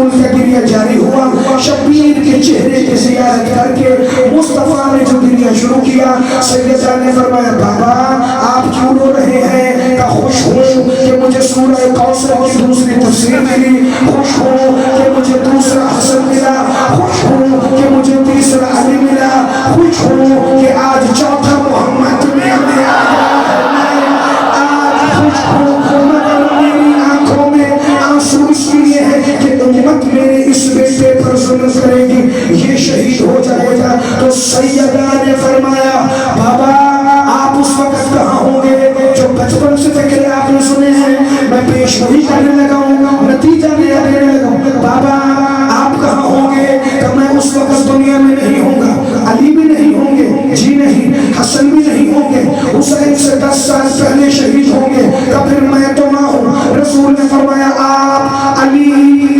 رسول کا گریہ جاری ہوا. شبیر کے چہرے کی زیارت کر کے مصطفیٰ نے جو گریہ شروع کیا, سیدہ نے فرمایا بابا آپ کیوں رو رہے ہیں؟ کہ خوش ہوں کہ مجھے سورہ کوثر کی دوسری تفسیر ملی, خوش ہوں کہ مجھے دوسرا حسن ملا, خوش ہوں کہ مجھے تیسرا علی ملا, خوش ہوں کہ آج چوتھا محمد دنیا میں آیا ہے. آج خوش ہوں مگر میری آنکھوں میں آنسو اس لیے ہے کہ امت میرے اس بیٹے پر ظلم کرے گی, یہ شہید ہو جائے گا. تو سیدہ نے فرمایا بابا آپ اس وقت کہاں ہوں گے جو بچپن سے فکر آپ نے سنے ہیں؟ میں پیش وہی کرنے لگا ہوں, نتیجہ نیا دینے لگا ہوں. بابا آپ کہاں ہوں گے؟ کہ میں اس وقت دنیا میں نہیں ہوں گا, علی بھی نہیں ہوں گے, جی نہیں, حسن بھی نہیں ہوں گے, حسین سے 10 سال پہلے شہید ہوں گے, تو پھر میں تو نہ ہوں. رسول نے فرمایا آپ علی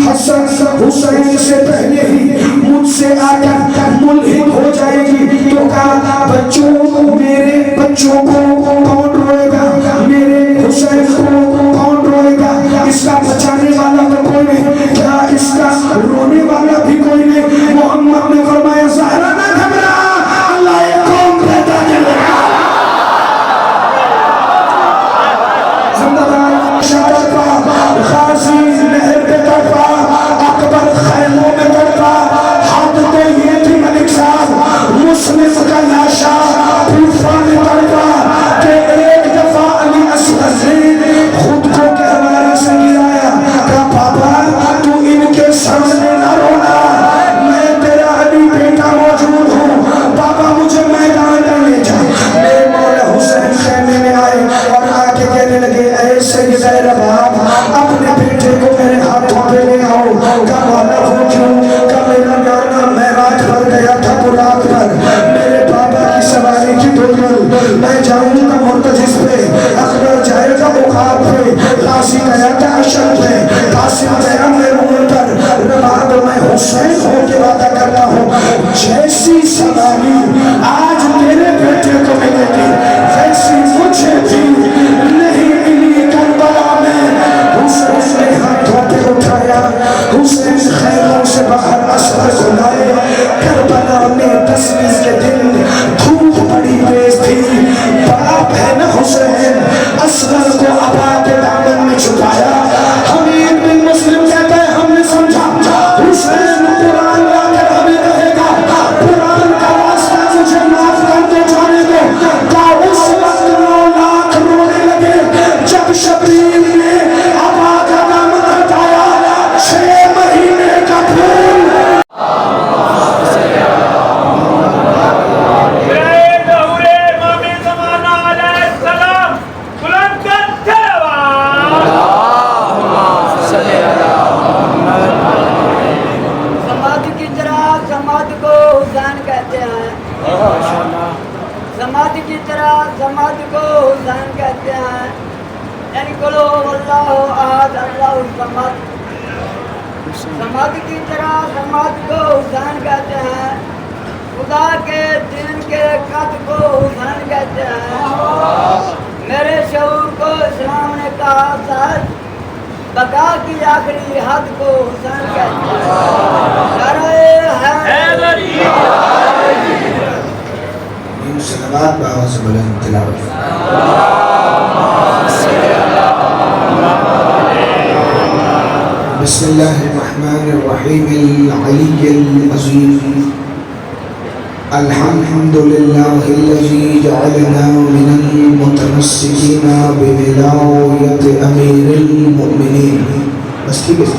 حسن حسین سے پہلے ہی مجھ سے آ کر ملحد ہو جائے گی. تو کہا بچوں میرے بچوں کو کون روئے گا, میرے حسین کو کون روئے گا؟ اس کا بچانے والا تو کوئی نہیں, کیا اس کا رونے والا بھی کوئی نہیں؟ محمد نے فرمایا زہرا نہ گھبرا, اللہ ایک قوم پیدا کرے گا. زندہ باد شہادت پا, غازی نہر پہ تڑپا, اکبر خیموں میں تڑپا, حد تو یہ تھی ملک صاحب مسلم کا لاشا کوفہ میں تڑپا کہ ایک دفعہ علی اصغر نے خود کو کہوارے سے گرایا. کہا پاپا تو ان کے سامنے نہ رونا, میں تیرا علی بیٹا موجود ہوں, پاپا مجھے میدان میں لے جا. میرے مولا حسین خیمے میں آئے اور آ کے کہنے لگے اے سیدہ رباب اپنے بیٹے کو میرے ہاتھوں پہ لے آؤ. کہا مولا وہ کیوں؟ کہ میرا نانا معراج پر گیا تھا برات پر, میرے بابا کی سواری کی دلدل, میں جاؤں گا مرتجز پہ, اکبر جائے گا عقاب پہ, غازی گیا تھا عشر پہ, قاسم گیا میرون پر, رباب میں حسین ہو کے وعدہ کرتا ہوں جیسی سواری آج میرے بیٹے کو ملے گی ویسی مجھے بھی نہیں ملی کربلا میں. حسین نے ہاتھوں پہ اٹھایا, حسین خیموں سے باہر اصغر کو لائے. کربلا میں 10 کے دن دھوپ بڑی تیز تھی, باپ ہے نا حسین, اصغر کو ابا کے دامن میں چھپایا. حمید بن مسلم کہتا ہے ہم نے سمجھا حسین قرآن لا کر ہمیں کہے گا قرآن کا واسطہ مجھے معاف کر دو جانے دو. کا اس وقت 9 لاکھ رونے لگے جب شبیر نے ابا کا دامن ہٹایا. 6 مہینے کا پھول سماعت کی طرح سماعت کو حسین کہتے ہیں, یعنی قل هو اللہ احد اللہ الصمد. سماعت کی طرح سماعت کو حسین کہتے ہیں, خدا کے دین کے قد کو حسین کہتے ہیں. میرے شعور کو اسلام نے کہا سچ, بقا کی آخری حد کو حسین کہتے ہیں. صلوات بآواز بلند تلاوت. بسم اللہ الرحمن الرحیم العلی العظیم. الحمد للہ الذی جعلنا من المتمسکین بولایت امیر المؤمنین. بس ٹھیک ہے.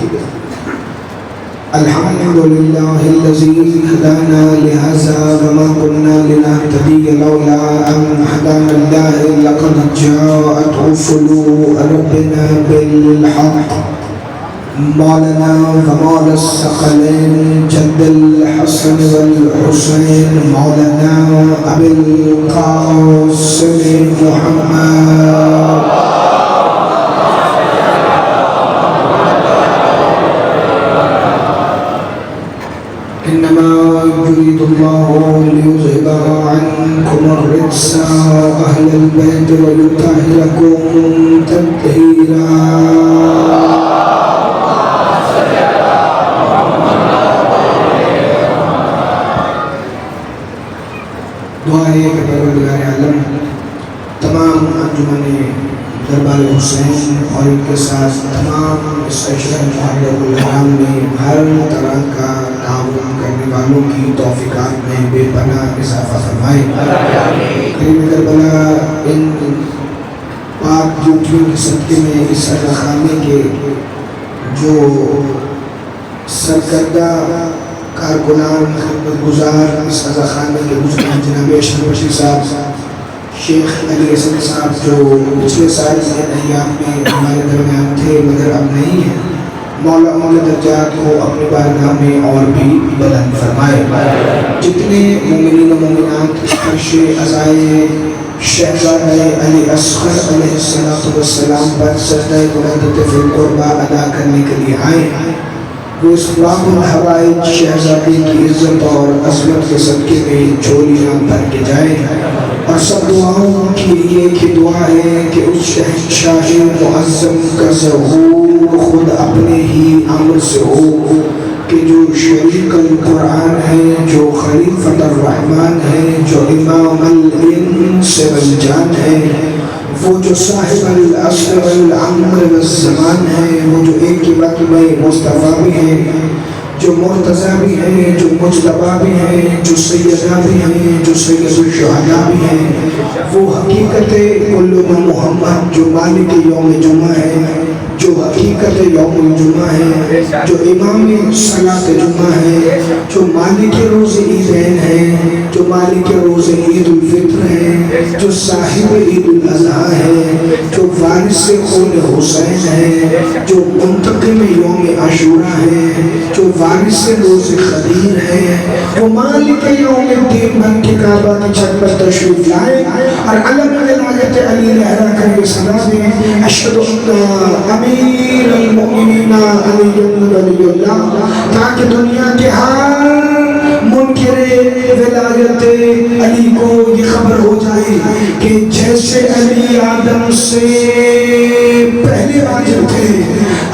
الحمد لله الذي هدانا لهذا وما كنا لنهتدي لولا أن هدانا الله لقد جاءت رسل ربنا بالحق. مولانا ومولا الثقلين جد الحسن والحسين مولانا أبي القاسم محمد إنما يريد الله ليذهب عنكم الرجس أهل البيت ويطهركم تطهيرا. اور ان کے ساتھ تمام اس اشرف محرم الحرام میں ہر طرح کا تعاون کرنے والوں کی توفیقات میں بے پناہ اضافہ فرمائے. کریم کربلا ان پاک ڈیوٹیوں کے صدقے میں اس خانے کے جو سرکردہ کارکنان خدمت گزار اس خانے کے گزران جناب اشرف بشیر صاحب، شیخ علی حسن صاحب جو پچھلے سال ایام میں ہمارے درمیان تھے مگر اب نہیں ہیں، مولا اعلی درجات کو اپنی بارگاہ میں اور بھی بلند فرمائے. جتنے مومنین و مومنات اس فرش عزائے شہزادہ علی اصغر علیہ السلام پر سجدہ قنوت فی القربہ ادا کرنے کے لیے آئے، وہ اس واقع الحوائج شہزادی کی عزت اور عظمت کے صدقے میں جھولیاں بھر کے جائیں. اور سب دعاؤں کی ایک ہی دعا ہے کہ اس شہنشاہ معظم کا ظہور خود اپنے ہی امر سے ہو، کہ جو شریک القرآن ہے، جو خلیفۃ الرحمن ہے، جو امام الانس والجان ہے، وہ جو صاحب العصر والعمر والزمان ہے، وہ جو ایک ہی وقت میں مصطفیٰ بھی ہے، جو مرتضیٰ بھی ہے، جو مجتبیٰ بھی ہے، جو سیدہ بھی ہے، جو سید الشہداء بھی ہے، وہ حقیقت کل محمد جو مالک یوم جمعہ ہے، جو حقیقت یوم الجمعہ ہے، جو امام صلاۃ جمعہ ہے، جو مالک روز عیدین ہے، جو مالک روز عید الفطر ہے، جو صاحب عید الاضحیٰ ہے، جو وارث خون حسین ہے، جو منتقم یوم عاشوراء ہے، جو وارث روز خدیر ہے، وہ مالک یوم الدین بن کے کعبہ کی چھت پر تشریف لائے اور علم ولایت علی لہرا کر یہ صدا دیں، اشہد ان امیر المؤمنین علی ولی اللہ، تاکہ دنیا کے ہر منکر ولایت علی کو یہ خبر ہو جائے کہ جیسے علی آدم سے پہلے واجب تھے،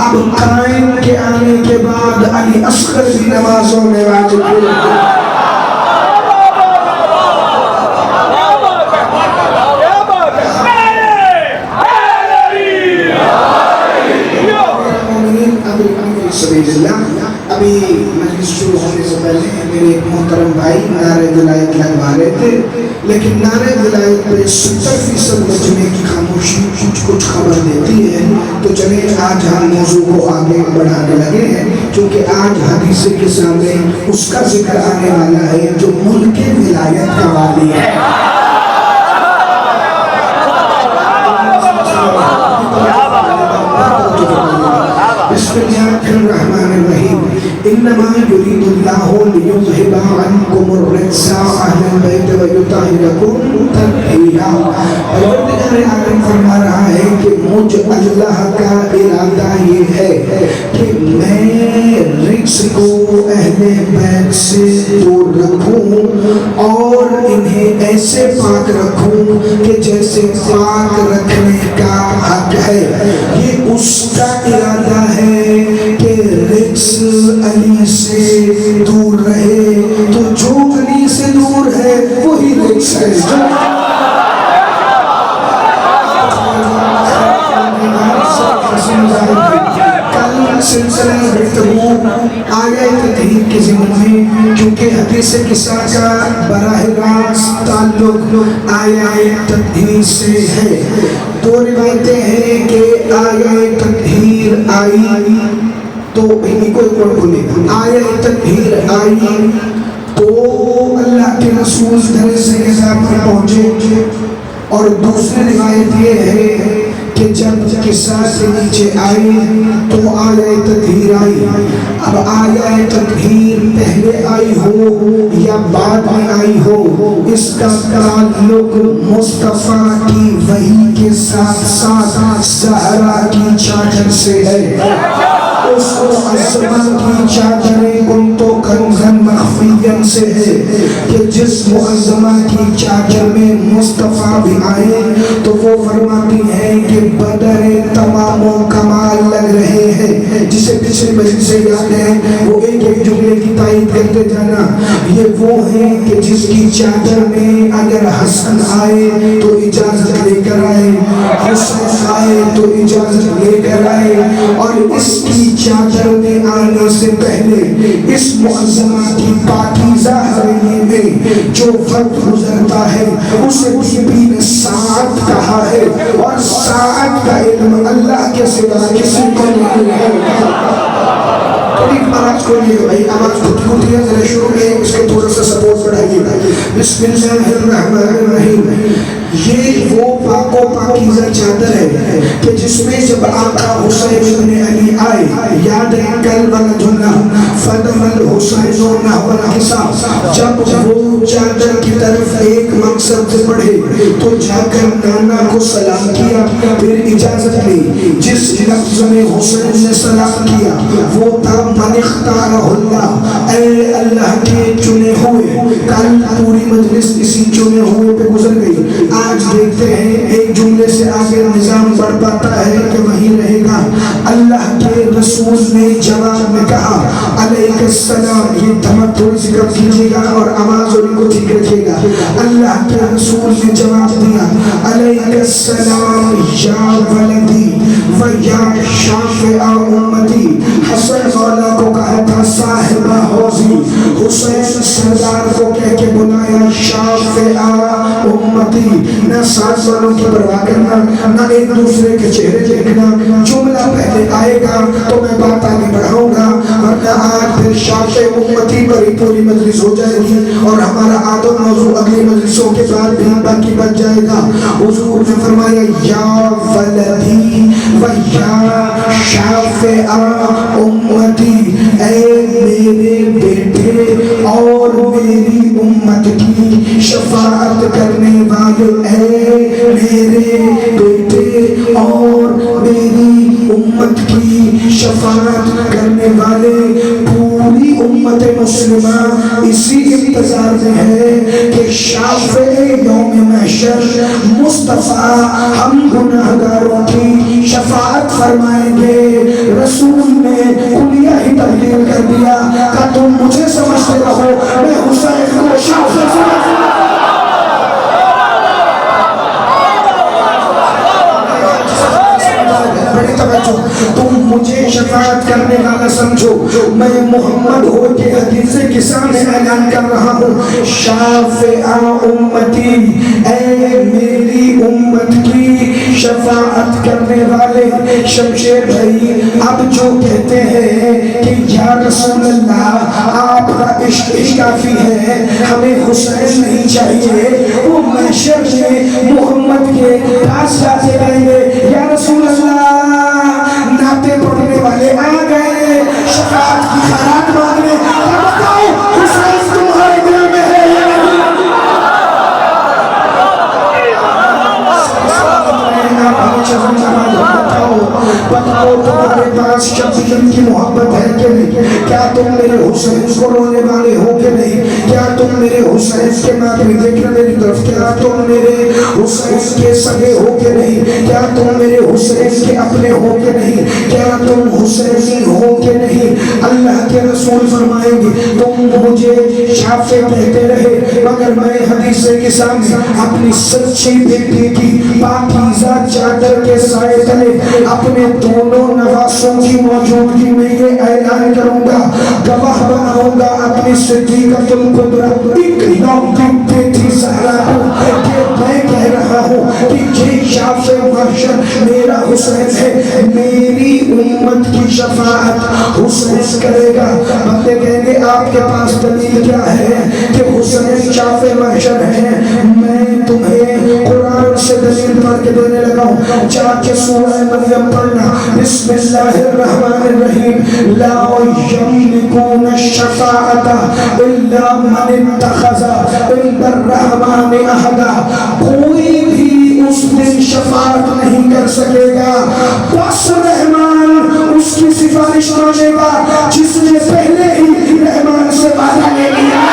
اب قائم کے آنے کے بعد علی اصغر بھی نمازوں میں واجب ہوئے. ابھی مجلس شروع ہونے سے پہلے میرے ایک محترم بھائی نعرہ ولایت لگوا رہے تھے، لیکن نعرہ ولایت پہ 70% مجمع کی خاموشی کچھ خبر دیتی ہے. تو چلیں آج ہم موضوع کو آگے بڑھانے لگے ہیں، کیونکہ آج حدیث کے سامنے اس کا ذکر آنے والا ہے جو ملک ولایت کا والی ہے. بسم اللہ الرحمن الرحیم. انما یرید اللہ لیذہب عنکم الرجس اہل البیت ویطہرکم تطہیرا. پروردگار عالم فرما رہا ہے کہ مجھ اللہ کا ارادہ یہ ہے کہ میں رجس کو اہل بیت سے دور رکھوں اور انہیں ایسے پاک رکھوں کہ جیسے پاک رکھنے کا حق ہے. یہ اس کا ارادہ ہے کہ رجس علی سے دور رہے، تو جو علی سے دور ہے وہی رجس ہے. کل سلسلہ گفتگو آیہ تطہیر کے ضمن میں، کیونکہ حدیث قصہ کا براہ راست تعلق آیہ تطہیر سے ہے. دو روایتیں ہیں کہ آیہ تطہیر آئی تو انہی کو بولے آیہ تطہیر آئی تو اللہ کے رسول درے سے نظام پر پہنچے. اور دوسری روایت یہ ہے کہ جب قصہ سے نیچے آئی تو آیہ تطہیر آئی. اب آیہ تطہیر پہلے آئی ہو یا بعد میں آئی ہو، اس کا تعلق مصطفیٰ کی وحی کے ساتھ ساتھ زہرا کی چادر سے ہے. اس کو عظمت کی چادریں کن تو کنزن مخفی معین سے ہے کہ جس معظمہ کی چادر میں مصطفیٰ بھی آئے تو وہ فرماتی ہیں کہ بدر تمام و کمال لگ رہے ہیں. جسے پچھلے مجلس سے یاد ہے وہ ایک ایک جملے کی تائید کرتے جانا. یہ وہ ہیں کہ جس کی چادر میں اگر حسن آئے تو اجازت لے کر آئے, حسین آئے تو اجازت لے کر آئے, اور اس کی چادر میں آنے سے پہلے اس معظمہ کی پاکیزہ حویلی میں جو وقت گزرتا ہے اسے بی بی نے ساعت کہا ہے, اور ساعت کا علم اللہ کے سوا کسی کو نہیں ہے. قریب آواز کو لیے بھائی, آواز خود کو دیا ذرا شروع میں اس کے تھوڑا سا سپورٹ بڑھائیے. بسم اللہ الرحمن الرحیم. یہ وہ پاک و پاکیزہ چادر ہے کہ جس میں جب آقا حسین ابن علی آئے, یاد ہے کل ولدنا فدم الحسین و نحو الحساب, جب وہ چادر کی طرف ایک مقصد سے بڑھے تو جا کر نانا کو سلام کیا, پھر اجازت لی. جس لفظ میں حسین نے سلام کیا وہ تھا من اختارہ اللہ, اے اللہ کے چنے ہوئے. کل پوری مجلس اسی چنے ہوئے پہ گزر گئی. آج دیکھتے ہیں ایک جملے سے آگے نظام بڑھ پاتا ہے کہ وہیں رہے گا. اللہ کے رسول نے جواب میں کہا علیہ السلام. یہ دھمک تھوڑی سی کم کیجیے گا اور آواز اور ان کو ٹھیک رکھیے گا. اللہ کے رسول نے جواب دیا علیہ السلام یا ولدی و یا شافع امتی. حسن مولا کو کہا تھا صاحبہ حوضی, حسین سردار کو کہہ کے بلایا شافع امتی. نہ ساتھ والوں کی پرواہ کرنا, نہ ایک دوسرے کے چہرے دیکھنا. جملہ پہلے آئے گا تو میں بات آگے بڑھاؤں گا, ورنہ آج پھر شافع امتی پر ہی پوری مجلس ہو جائے گی اور ہمارا آدھا موضوع اگلی مجلسوں کے بعد بھی باقی بچ جائے گا. حضور نے فرمایا یا ولدی و یا شافع امتی, اے میرے بیٹے اور میری امت کی شفاعت کرنے والے, اے میرے بیٹے اور میری امت کی شفاعت کرنے والے. پوری امت مسلمہ اسی انتظار میں ہے کہ شافع یوم محشر مصطفیٰ ہم گناہگاروں کی شفاعت فرمائیں گے. رسول نے کلیہ ہی تبدیل کر دیا کہ تم مجھے سمجھتے رہو, میں حسین کو شافع سمجھتا ہوں. تم مجھے شفاعت کرنے والا سمجھو, میں محمد ہو کے حدیث کے سامنے اعلان کر رہا ہوں شافع امتی, اے میری امت کی شفاعت کرنے والے. شمشیر بھائی اب جو کہتے ہیں کہ یا رسول اللہ آپ کا عشق کافی ہے, ہمیں حسین نہیں چاہیے, وہ محشر میں محمد کے پاس جاتے رہیں گے یا رسول اللہ ناطے پڑھنے والے آ گئے شفاعت کی خیرات مانگنے, بتاؤ حسین تمہارے دل میں ہے یا نہیں؟ بتاؤ تمہارے پاس شبیر کی محبت ہے کہ نہیں؟ کیا تم میرے حسین کو رونے والے ہو کہ نہیں؟ کیا تم میرے حسین کے ماتمی دیکھنا میری طرف, کیا تم میرے حسین کے سگے ہو کہ نہیں؟ کیا تم میرے حسین کے اپنے ہو کہ نہیں؟ کیا تم حسینی ہو کہ نہیں؟ اللہ کے رسول فرمائیں گے تم مجھے شافع کہتے رہے مگر میں حدیث کے سامنے اپنی سچی بیٹی کی پاکیزہ چادر کے سائے تلے اپنے دونوں نواسوں کی موجودگی میں یہ اعلان کروں گا, گواہ بناؤں گا اپنی صدیقۃ الکبریٰ اکلوتی بیٹی زہرا کو کہ میں کہہ رہا ہوں کہ یہ شافع محشر میرا حسین ہے, میری امت کی شفاعت حسین کرے گا. بندے کہیں گے آپ کے پاس دلیل کیا ہے کہ حسین شافع محشر ہے؟ میں تمہیں قرآن سے دلیل پڑھ کے دینے لگا ہوں. جا کے سورہ مریم پڑھنا, بسم اللہ الرحمن الرحیم. لا یملکون الشفاعۃ الا من اتخذ عند الرحمن عہدا, کوئی بھی اس دن شفاعت نہیں کر سکے گا بس رحمان اس کی سفارش مانے گا جس نے پہلے ہی رحمان سے وعدہ لے لیا.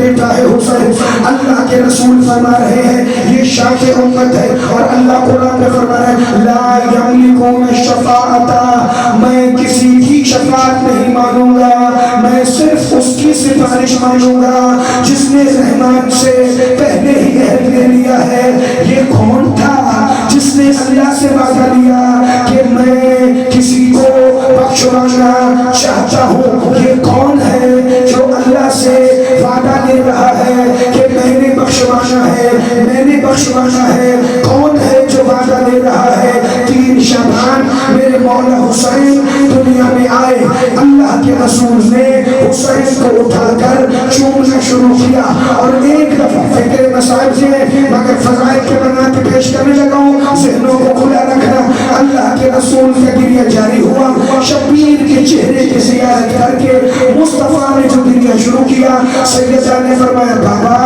بیٹا ہے حسین. اللہ کے رسول فرما رہے ہیں یہ شاف امت ہے. اور اللہ قرآن میں فرما رہا ہے لا یملکون الشفاعۃ, میں کسی کی شفاعت نہیں مانوں گا, میں صرف اس کی سفارش مانوں گا جس نے رحمان سے پہلے ہی عہد لے لیا ہے. یہ کون تھا جس نے اللہ سے وعدہ لیا کہ میں کسی کو بخشوانا چاہتا ہوں؟ یہ کون ہے جو اللہ سے وعدہ لے رہا ہے کہ میں نے بخشوانا ہے, میں نے بخشوانا ہے؟ کون ہے جو وعدہ لے رہا ہے؟ 3 شعبان میرے مولا حسین دنیا میں آئے, اللہ کے رسول نے حسین کو اٹھا کر چومنا شروع کیا. اور ایک دفعہ فکر مسائل سے مگر فضائل کے بنا کے پیش کرنے لگا ہوں, ذہنوں کو کھلا رکھنا. اللہ کے رسول کا گریہ جاری ہوا, شبیر کے چہرے کی زیارت کر کے مصطفیٰ نے جو گریہ شروع کیا, سیدہ نے فرمایا بابا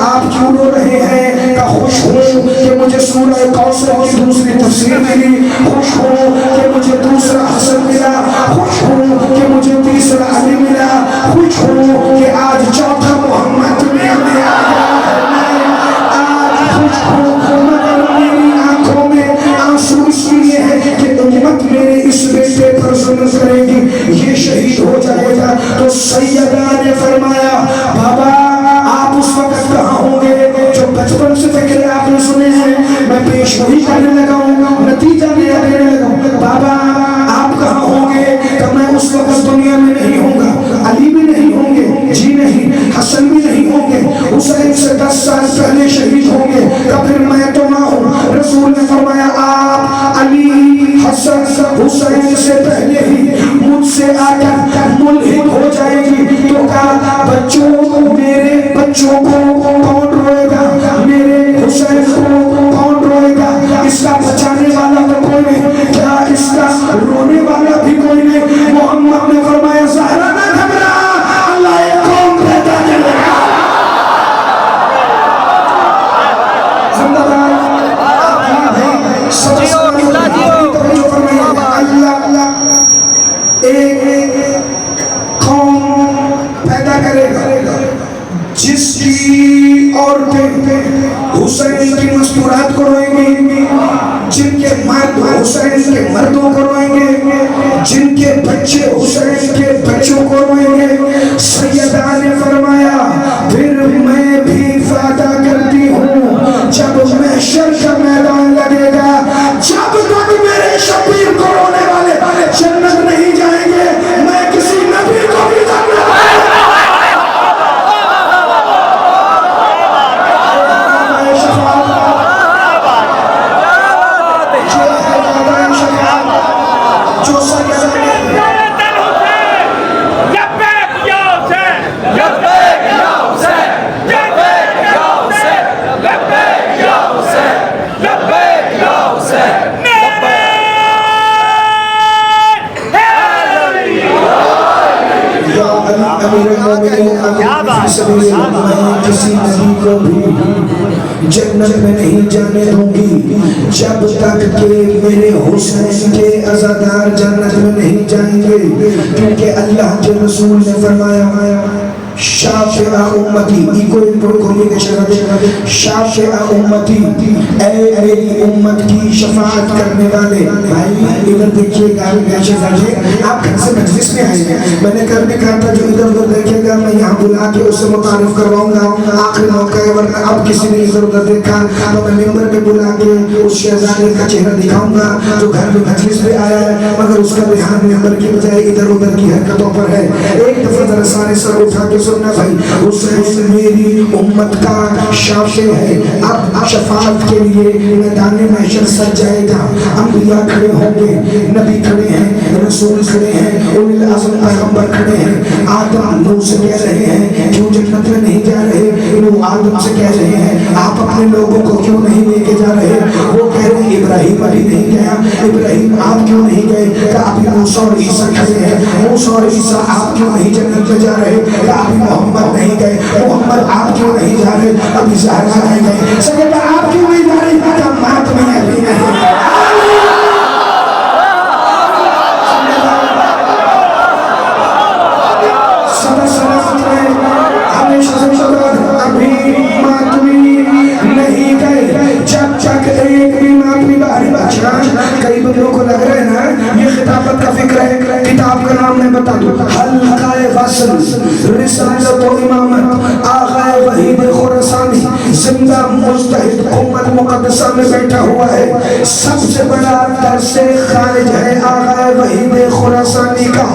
آپ کیوں رو رہے ہیں؟ کہ خوش ہوں کہ مجھے سورہ کوثر کی دوسری تفسیر ملی, خوش ہوں کہ مجھے دوسرا حسن ملا, خوش ہوں کہ مجھے تیسرا علی ملا, خوش ہوں کہ آج چوتھا محمد دنیا میں آیا ہے. آج خوش ہوں مگر میری آنکھوں میں آنسو اس لیے ہے کہ امت میرے اس بیٹے پر ظلم کرے گی, یہ شہید ہو جائے گا. تو سیدہ نے فرمایا بابا آپ اس وقت کہاں ہوں گے جو بچپن سے فکر آپ نے سنے ہیں؟ میں پیش وہی کرنے لگا ہوں, نتیجہ دیا دینے لگا ہوں. بابا آپ کہاں ہوں گے؟ کہ میں اس وقت دنیا میں نہیں ہوں گا, علی بھی نہیں ہوں گے, جی نہیں, حسن بھی نہیں ہوں گے, حسین سے 10 سال پہلے شہید ہوں گے, تو پھر میں تو نہ ہوں. رسول نے فرمایا آپ علی حسن حسین سے پہلے ہی مجھ سے آ کر ملحد ہو جائے گی. تو کہا بچوں, میرے بچوں کو کون روئے گا؟ میرے حسین کو کون روئے گا؟ اس کا بچانے والا تو کوئی نہیں, کیا اس کا رونے والا بھی کوئی نہیں؟ محمد نے فرمایا زہرا نہ گھبرا, اللہ ایک قوم پیدا کرے گا. زندہ باد ایک قوم پیدا کرے گا جس کی عورتیں حسین کی مستورات کو روئیں گی, جن کے مرد حسین کے مردوں کو روئیں گے, جن کے بچے حسین کے بچوں کو روئیں گے. سیدہ نے فرمایا پھر میں بھی وعدہ کرتی ہوں جب محشر کا میدان لگے گا, جب تک میرے شبیر کو رونے والے جنت نہیں جائیں گے, میں کسی نبی کو بھی جنت کسی نبی کو بھی جنت میں نہیں جانے دوں گی جب تک کہ میرے حسین کے عزادار جنت میں نہیں جائیں گے, کیونکہ اللہ کے رسول نے فرمایا شافع امتی, شافع امتی, اے میری امت کی شفاعت کرنے والے. بھائی ادھر دیکھیے گا, آپ گھر سے مجلس میں آئے ہیں, میں نے کل بھی کہا تھا جو ادھر ادھر دیکھے گا میں یہاں بلا کے اسے متعارف کرواؤں گا, آخری موقع ہے, ورنہ اب کسی نے ادھر ادھر دیکھا تو میں ممبر پہ بلا کے اس شہزادے کا چہرہ دکھاؤں گا جو گھر میں مجلس پہ آیا ہے مگر اس کا دھیان ممبر کی بجائے ادھر ادھر کی حرکتوں پر ہے. ایک دفعہ ذرا سارے سر اٹھا کے سننا بھائی, حسین میری امت کا شافع ہے. اب شفاعت کے لیے میدان محشر سج جائے گا, انبیاء کھڑے ہوں گے, نبی کھڑے ہیں, رسول کھڑے ہیں, اولو العزم پیغمبر کھڑے ہیں. آدم نوح سے کہہ رہے ہیں کیوں جنت میں نہیں جا رہے؟ نوح آدم سے کہہ رہے ہیں آپ اپنے لوگوں کو کیوں نہیں لے کے جا رہے؟ وہ کہہ رہے ہیں ابراہیم ابھی نہیں گیا. ابراہیم آپ کیوں نہیں گئے؟ کہ ابھی موسیٰ اور عیسیٰ کھڑے ہیں. موسیٰ اور عیسیٰ آپ کیوں نہیں جنت میں جا رہے؟ کہ ابھی محمد نہیں گئے. محمد آپ کیوں نہیں جا رہے؟ ابھی زہرا نہیں گئے. سیدہ آپ کیوں نہیں جا رہے؟ کہ مات میں ابھی نہیں. ہمیشہ مجتہد امت مقدسہ میں بیٹھا ہوا ہے. سب سے بڑا درس خارج ہے آغا وحید خراسانی کا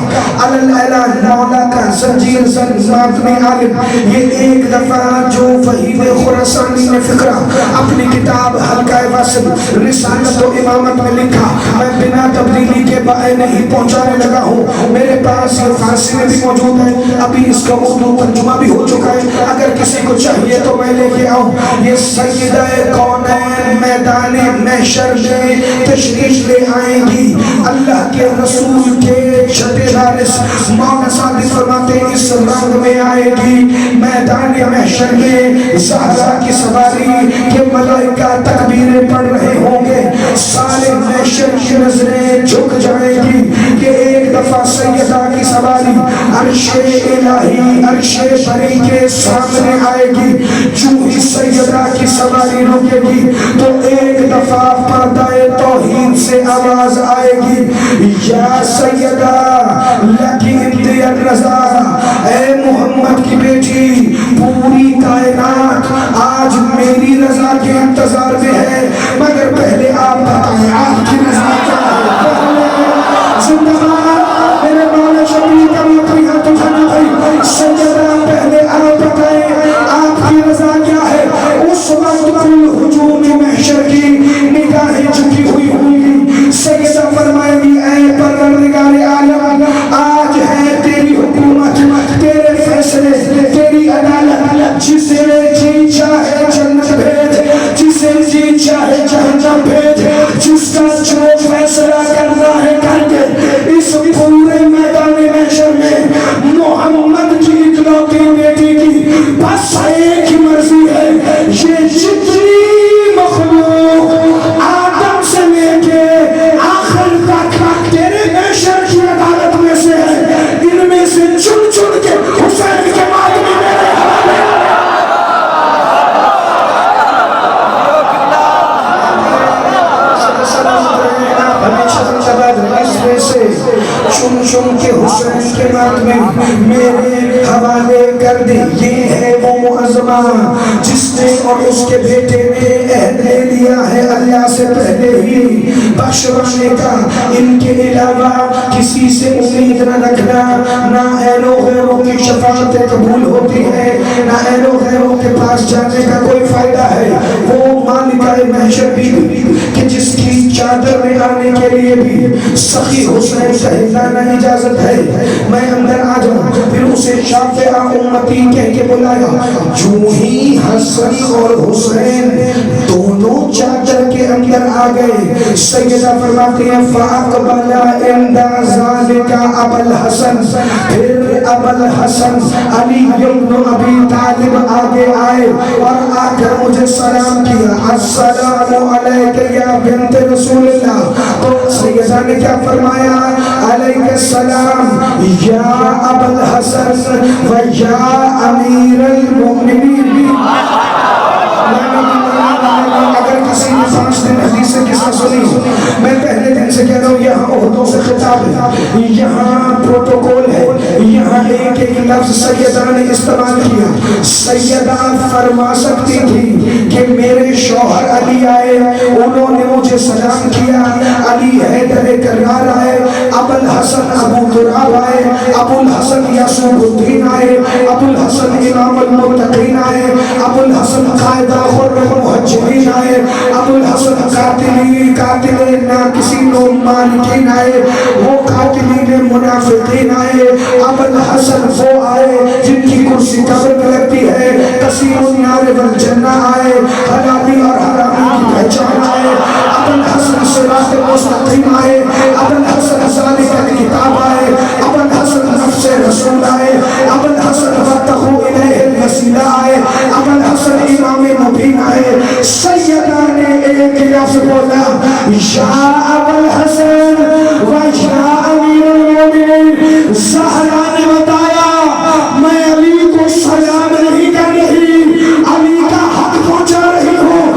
علل اعلان مولا کا زنجیر زن ماتمی عالم. یہ ایک دفعہ جو وحید خراسانی نے فکرہ اپنی کتاب حلقہ واصل رسالت و امامت میں لکھا، میں بنا تبدیلی کے بائے نہیں پہنچانے لگا ہوں. میرے پاس یہ فارسی میں بھی موجود ہے، ابھی اس کا اردو ترجمہ بھی ہو چکا ہے، اگر کسی کو چاہیے تو میں لے کے آؤں. یہ سیدہ کونین میدان محشر میں تشریف لے آئیں گی. اللہ کے رسول کے چھٹے وارث مولا صادق فرماتے ہیں اس رنگ میں آئے گی میدان محشر میں زہرا کی سواری کے ملائکہ تکبیریں پڑھ رہے ہوں گے. سارے محشر کی نظریں جھک جائیں گی کہ ایک دفعہ سیدہ کی سواری عرش الہی عرش بری کے سامنے آئے گی. جو ہی سیدہ کی سواری رکے گی تو ایک دفعہ پردہ توحید سے آواز آئے گی، یا سیدہ لکی انتیار رضا، اے محمد کی بیٹی پوری کائنات آج میری رضا کے انتظار میں ہے، مگر پہلے آپ بتائیں آپ کی رضا کیا ہے. زندہ باد میرے مولا شبیر کا مطری ہے تو جانا بھائی. سیدہ پہلے آپ بتائیں آپ کی رضا کیا ہے. اس وقت کل ہجوم محشر کی نگاہیں جھکی ہوئی ہوں گی. سیدہ فرمائے گی اے پروردگار عالم، آج ہے تیری حکومت، تیرے فیصلے، تیری عدالت. جسے جی چاہے جنت بھیج، جسے جی چاہے جہنم بھیج، جس کا جو فیصلہ کرنا ہے کر دے. اس پورے میدان محشر میں محمد کی اکلوتی بیٹی کی بس ایک ہی مرضی ہے، یہ جتنی مخلوق آدم سے لے کے آخر تک تیرے محشر کی عدالت میں سے ہے، ان میں سے چن چن کے حسین کے ماتمی میرے حوالے. چن چن کے حسین کے ماتمی میرے حوالے کر دی. یہ ہے وہ معظمہ جس نے اور اس کے بیٹے نے عہد لے لیا ہے اللہ سے پہلے ہی بخشوانے کا. ان کے علاوہ کسی سے امید نہ رکھنا، نہ اہل و غیروں کی شفاعت قبول ہوتی ہے، نہ اہل و غیروں کے پاس جانے کا کوئی فائدہ ہے. وہ مالکہ محشر بھی کہ جس کی چادر میں آنے کے لیے بھی سخی حسین شہیدانہ اجازت ہے. میں اندر آ جاؤں پھر اسے شافعہ امتی کہہ کے بلایا. جو ہی حسن اور حسین دونوں چادر کے اندر آ گئے، سیدہ فرماتی ہیں فَأَقْبَلَ عِنْدَ ذَلِكَ أَبَا الْحَسَنِ، پھر ابا الحسن علی بن ابی طالب آگے آئے اور آ کر مجھے سلام کیا، السلام علیک یا بنت رسول اللہ. تو سیدہ نے کیا فرمایا؟ علیک السلام یا ابا الحسن و یا امیر المؤمنین. اگر کسی نے 5 دن حدیث قصہ سنی، میں پہلے دن سے کہہ رہا ہوں یہاں عہدوں سے خطاب ہے، یہاں پروٹوکول ہے، یہاں ایک ایک لفظ سیدہ نے استعمال کیا. سیدہ فرما سکتی تھی کہ میرے شوہر علی آئے، انہوں نے مجھے سلام کیا، علی حیدر کرار آئے، ابو الحسن ابو تراب آئے، ابو الحسن یعصوب الدین آئے، ابو الحسن امام المتقین آئے، ابو الحسن قائدہ خرم محجرین آئے، ابو الحسن قاتل ناکسین و مالکین آئے، وہ قاتلین منافقین آئے. ابو الحسن وہ آئے جن کی کرسی قبر میں لگتی ہے، قصیر النار والجنہ آئے، حلالی اور حرامی کی پہچان آئے. ابو الحسن صراط مستقیم آئے، ابو الحسن ذالک الکتاب آئے، ابو الحسن نفس رسول آئے، ابو الحسن واتقوا الیہ الوسیلہ آئے، ابو الحسن امام مبین آئے. سیدہ نے ایک لفظ بولا یا ابو الحسن و یا امیر المومنین. زہرا نے بتایا میں علی کو سلام نہیں کر رہی، علی کا حق پہنچا رہی ہوں.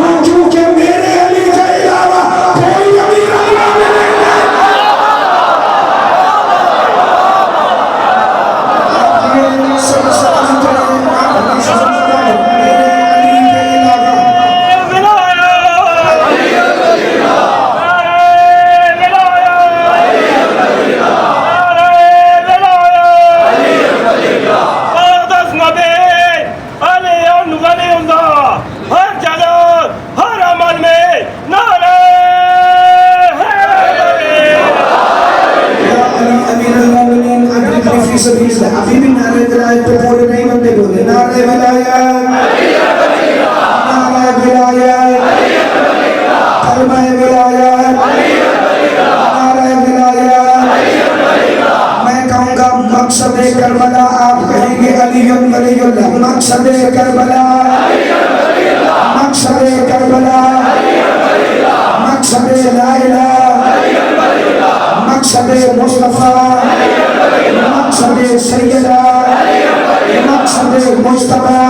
المجتبى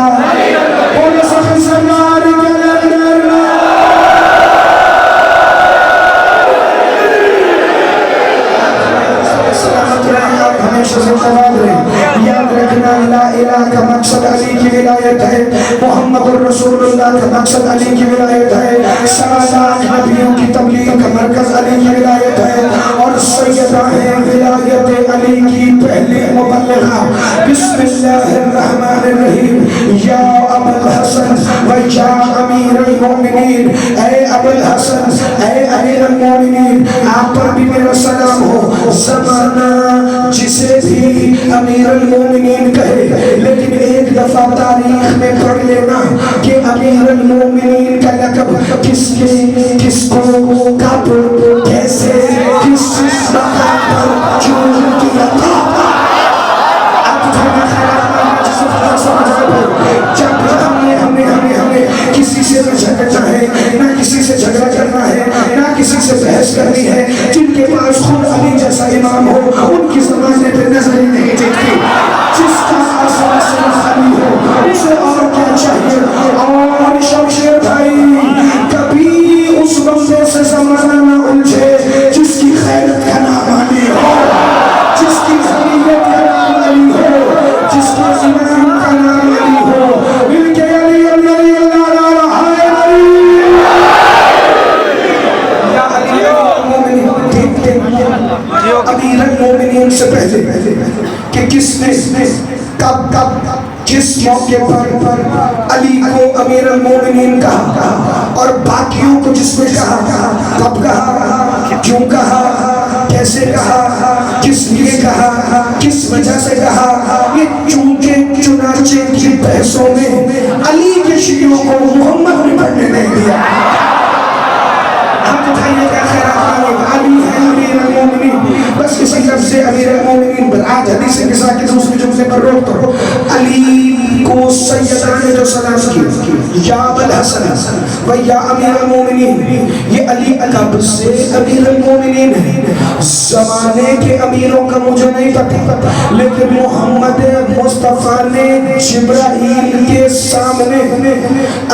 ونسخ سرار كلامنا ہمیشہ سے تباد رہے یاد رکھنا لا الہ کا مقصد علی کی ولایت ہے محمد الرسول اللہ کا مقصد علی کی ولایت ہے سالات نبیوں کی تبلیغ کا مرکز علی کی ولایت ہے اور سیدہ ہے ولایت علی کی پہلی مبلغہ بسم اللہ الرحمن الرحیم یا ابو الحسن و یا امیر المومنین اے ابو الحسن اے امیر المومنین آپ پر بھی میرا سلام ہو زمانہ جسے بھی امیر المومنین کہے لیکن ایک دفعہ تاریخ میں پڑھ لینا کہ امیر المومنین کا لقب کس نے کس کو کب کیسے کس مقام پر چون کیا تھا جب ہمیں کسی سے نہ جھگڑنا ہے نہ کسی سے جھگڑا کرنا ہے نہ کسی سے بحث کرنی ہے جن کے پاس خود علی جیسا امام ہو ان کی زمانے پہ نظر ہی نہیں ٹکتی جس کا اساس خالی ہو اسے اور کیا چاہیے اور شمشیر بھائی کبھی اس بندے سے زمانہ نہ الجھے جس کی خیرت کا نام علی ہو جس کی حمیت کا نام علی ہو جس کے امام کا نام علی ہو مل کے علی علی علی اللہ ہائے علی یا علی المومنین دیکھتے امیر المومنین سے پہلے کہ کس نے کب کس موقع پر علی کو امیر المومنین کہا اور باقیوں کو جس نے کہا کب کہا کیوں کہا کیسے کہا کس لیے کہا کس وجہ سے کہا یہ چونکہ چنانچہ کی بحثوں میں علی کے شیعوں کو محمد نے پڑھنے نہیں دیا آپ بتائیے کیا خیرات علی ہے امیر المومنین بس کسی لفظ امیر المومنین برآت حدیث کے ساتھ کے دوسرے جملے پر روک دو علی کو سیدہ نے جو سلام کی یا ابو الحسن و یا امیر المومنین یہ علی عقب سے امیر المومنین ہے زمانے کے امیروں کا مجھے نہیں پتا لیکن محمد مصطفیٰ نے جبرائیل کے سامنے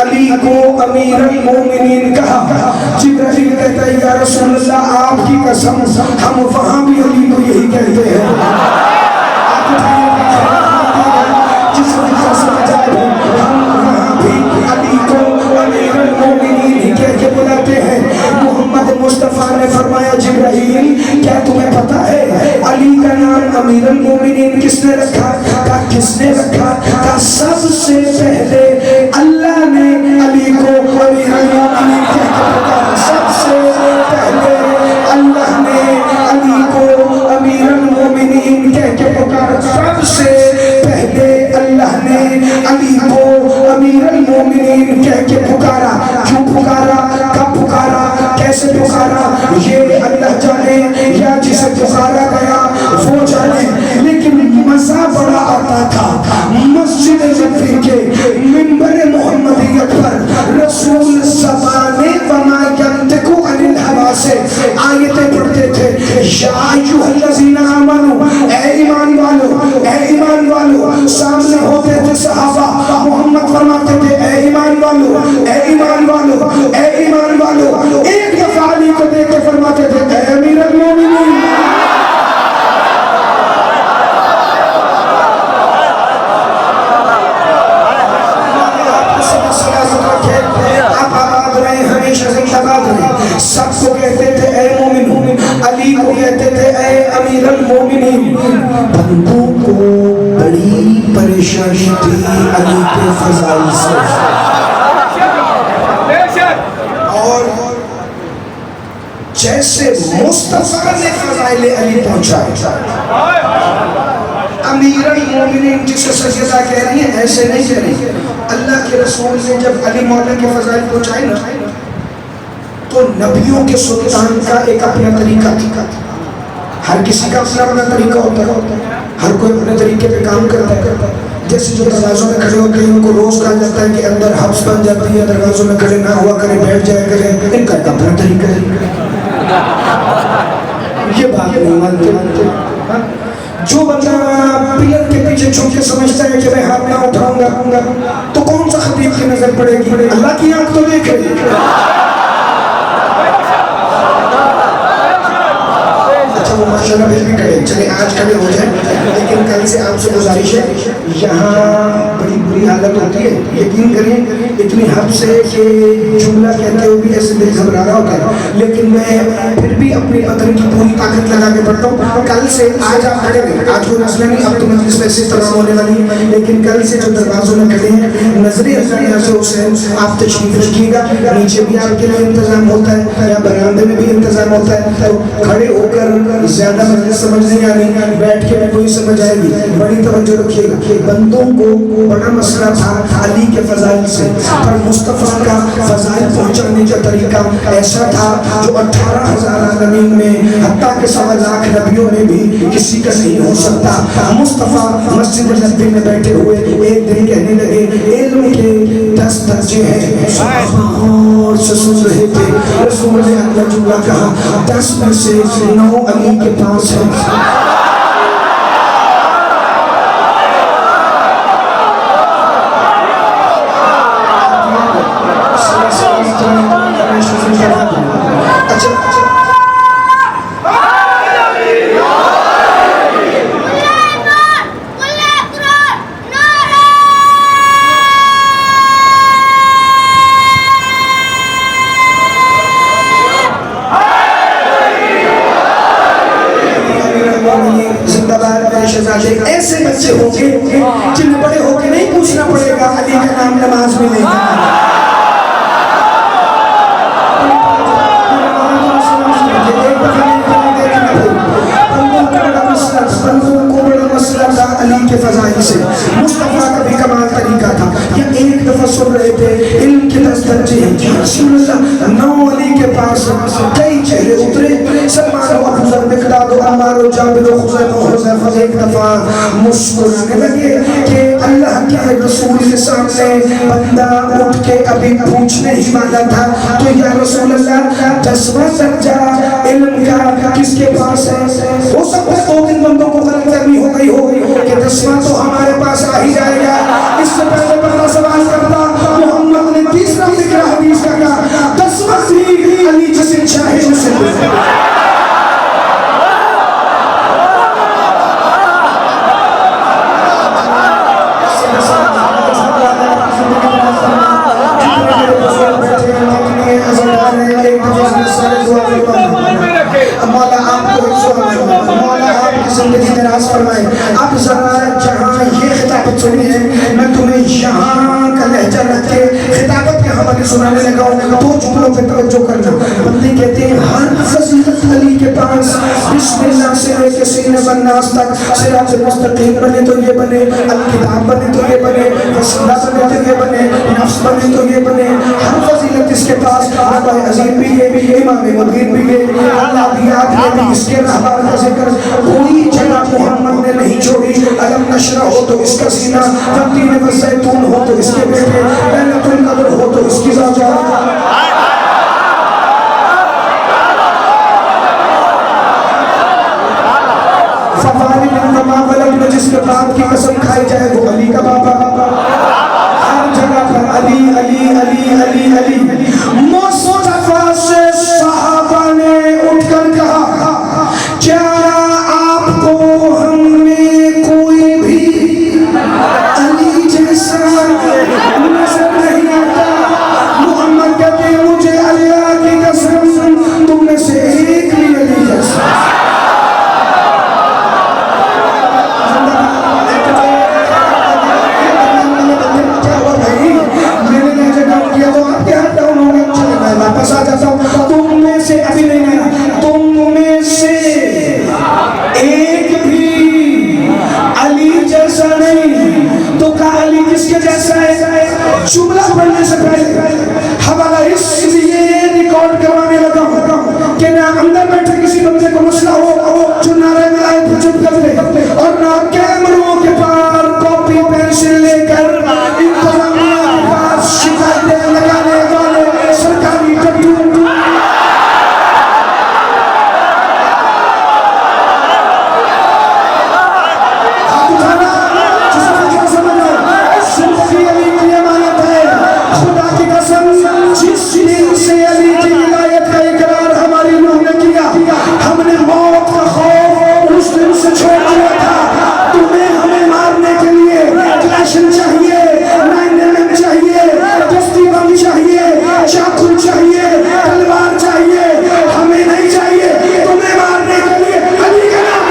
علی کو امیر المومنین کہا جبرائیل کہتا ہے یا رسول اللہ آپ کی قسم ہم وہاں بھی علی کو یہی کہتے ہیں آپ جس وجہ سے بجائے ہم وہاں بھی علی کو امیر المومنین ہی کہہ کے بلاتے ہیں محمد مصطفیٰ نے فرمایا جبرائیل کیا تمہیں پتا ہے علی کا نام امیر المومنین کس نے رکھا کہا کس نے رکھا کہا سب سے پہلے اللہ نے علی کو امیر المومنین کہہ کے پکارا سب سے پہلے اللہ نے علی کو امیر المومنین کہہ کے پکارا سب سے پہلے اللہ نے علی کو امیر المومنین کہہ کے پکارا کیوں پکارا کب پکارا کیسے پکارا یہ اللہ جانے یا جسے پکارا گیا وہ جانے لیکن مزہ بڑا آتا تھا مسجد نبوی کے منبر محمدیت پر رسول زبانے وما ینطق عن الہوی سے آیتیں پڑھتے تھے یا ایھا الذین آمنوا اے ایمان والو سامنے ہوتے تھے صحابہ محمد فرماتے تھے اے ایمان والو ایک دفعہ علی کو دیکھ کے فرماتے تھے اے امیر المومنین آپ آباد رہے ہمیشہ زندہ باد رہے سب کو کہتے تھے اے مومن علی کو کہتے تھے اے امیر المومنین بندوں کو بڑی پریشانی تھی علی کے فضائل سے اور جیسے مصطفیٰ نے فضائل علی پہنچائے امیر المومنین جسے سجدہ کہہ رہی ہیں ایسے نہیں کہہ رہی اللہ کے رسول نے جب علی مولا کے فضائل پہنچائے نا تو نبیوں کے سلطان کا ایک اپنا طریقہ تھا ہر کسی کا اپنا طریقہ ہوتا ہے ہر کوئی اپنے طریقے پہ کام کرتا ہے جیسے جو دروازوں میں کھڑے ہوتے ہیں ان کو روز کہا جاتا ہے کہ اندر حبس بن جاتی ہے دروازوں میں کھڑے نہ ہوا کریں بیٹھ جائے کریں ان کا اپنا طریقہ ہے یہ بات نہیں مانتے جو بندہ پلر کے پیچھے چھپ کے سمجھتا ہے کہ میں ہاتھ نہ اٹھاؤں گا تو کون سا خطیب کی نظر پڑے گی؟ اللہ کی آنکھ تو دیکھ رہی ہے. اچھا وہ ماشاءاللہ پھر بھی کھڑے، چلے آج کھڑے ہو جائیں، لیکن کل سے آپ سے گزارش ہے یہاں بڑی بری حالت ہوتی ہے، یقین کریں اتنی حد سے کہ جملہ کہتے ہوئے بھی ایسے دل گھبرا رہا ہوتا ہے، لیکن میں پھر بھی اپنی بدن کی پوری طاقت لگا کے پڑھتا ہوں. کل سے آج آپ کھڑے ہیں، آج کوئی مسئلہ نہیں، اب تو مجلس میں سے تمام ہونے والی، لیکن کل سے جو دروازوں میں کھڑے ہیں نظری اللہ سے اسے آپ تشریف رکھیے گا. نیچے بھی آپ کے لیے انتظام ہوتا ہے یا برآمدے میں بھی انتظام ہوتا ہے، تو کھڑے ہو کر زیادہ مجلس سمجھ نہیں آنی، بیٹھ کے کوئی سمجھ آئے گی. بڑی توجہ رکھیے گا. بندوں کو بڑا مسئلہ تھا علی کے فضائل سے، پر مصطفیٰ کا فضائل پہنچانے کا طریقہ ایسا تھا جو 18,000 عالمین میں حتیٰ کہ 1.25 لاکھ نبیوں میں بھی کسی کا نہیں ہو سکتا. مصطفیٰ مسجد نبوی میں بیٹھے ہوئے ایک دن کہنے لگے علم کے 10 درجے ہیں. اور سے سن رہے تھے رسول نے اپنا جملہ کہا 10 میں سے 9 علی کے پاس ہے. ایسے بچے ہوں گے جنہیں بڑے ہو کے نہیں پوچھنا پڑے گا علی کا نام نماز میں نہیں ہے. علی کے فضائل سے مصطفیٰ کا بھی کمال طریقہ تھا. یا ایک دفعہ سن رہے تھے علم کے 10 درجے ہیں کہ رسول اللہ 9 علی کے پاس. کئی چہرے اترے، سلمان و ابو ذر، مقداد و عمار و جابر و خزیمہ و حذیفہ ایک دفعہ مسکرانے لگے کہ اللہ کے رسول کے سامنے بندہ اٹھ کے ابھی پوچھنے ہی والا تھا تو یا رسول اللہ 10واں درجہ علم کا کس کے پاس ہے؟ ہو سکتا ہے 2-3 بندوں کو غلط فہمی ہو گئی ہو کہ 10واں تو ہمارے پاس آ ہی جائے گا. اس سے پہلے بندہ سوال کرتا محمد نے تیسرا ذکر حدیث کا کہا 10واں بھی علی جسے چاہے اسے دے. مولا آپ کو مولا آپ کی زندگی دراز فرمائے. اب ذرا جہاں یہ خطابت سنی ہے میں تمہیں یہاں کا لہجہ رکھ کے خطابت کے حوالے سنانے لگا ہوں. 2 جملوں پہ توجہ کرنا. بندے کہتے ہیں ہر فضیلت علی کے پاس، بسم اللہ سے لے کے سینہ بناس تک، صراط مستقیم بنے تو یہ بنے، الکتاب بنے تو یہ بنے، وسیلہ بنے تو یہ بنے، نفس بنے تو یہ بنے. ہر فضیلت اس کے پاس. آبا عظیم بھی ہے، امام مبین بھی ہے، اللہ بیات میں بھی اس کے رہبار کا ذکر. کوئی جگہ محمد نے نہیں چھوڑی. علم نشرہ ہو تو اس کا سینہ، والتین والزیتون ہو تو اس کے بیٹے، لیلۃ القدر ہو تو اس کی زوجہ. فوالد وما ولد، جس کے باپ کی قسم کھائی جائے وہ علی کا بابا. ہر جگہ پر علی علی علی علی علی. مصطفیٰ سے صحابہ نے اٹھ کر کہا کیا آپ کو ہم میں کوئی بھی علی جیسا نظر نہیں آتا؟ محمد کہتے ہیں مجھے اللہ کی قسم تم میں سے ایک بھی علی جیسا. واپس آ جاتا ہوں. تم میں سے ابھی نہیں آیا، تم میں سے ایک بھی علی جیسا نہیں. تو کہا علی کس کے جیسا ہے؟ جملہ پڑھنے سے پہلے حوالہ اس لیے ریکارڈ کروانے لگا ہوں کہ نہ اندر بیٹھے کسی بندے کو مسئلہ ہو جو نعرہ ملائے وجود کر لے، اور نہ کیمروں کے پار کاپی پینسل لے کر انتظامیہ کے پاس شکایتیں لگانے والے سرکاری ٹٹو. قسم جس دن سے علی کی ولایت کا اقرار ہماری روح نے کیا ہم نے موت کا خوف اس دن سے چھوڑ دیا تھا. تمہیں ہمیں مارنے کے لیے کلاشن چاہیے, 9mm چاہیے, دستی بم چاہیے, چاقو چاہیے, تلوار چاہیے, ہمیں نہیں چاہیے. تمہیں مارنے کے لیے علی کا نام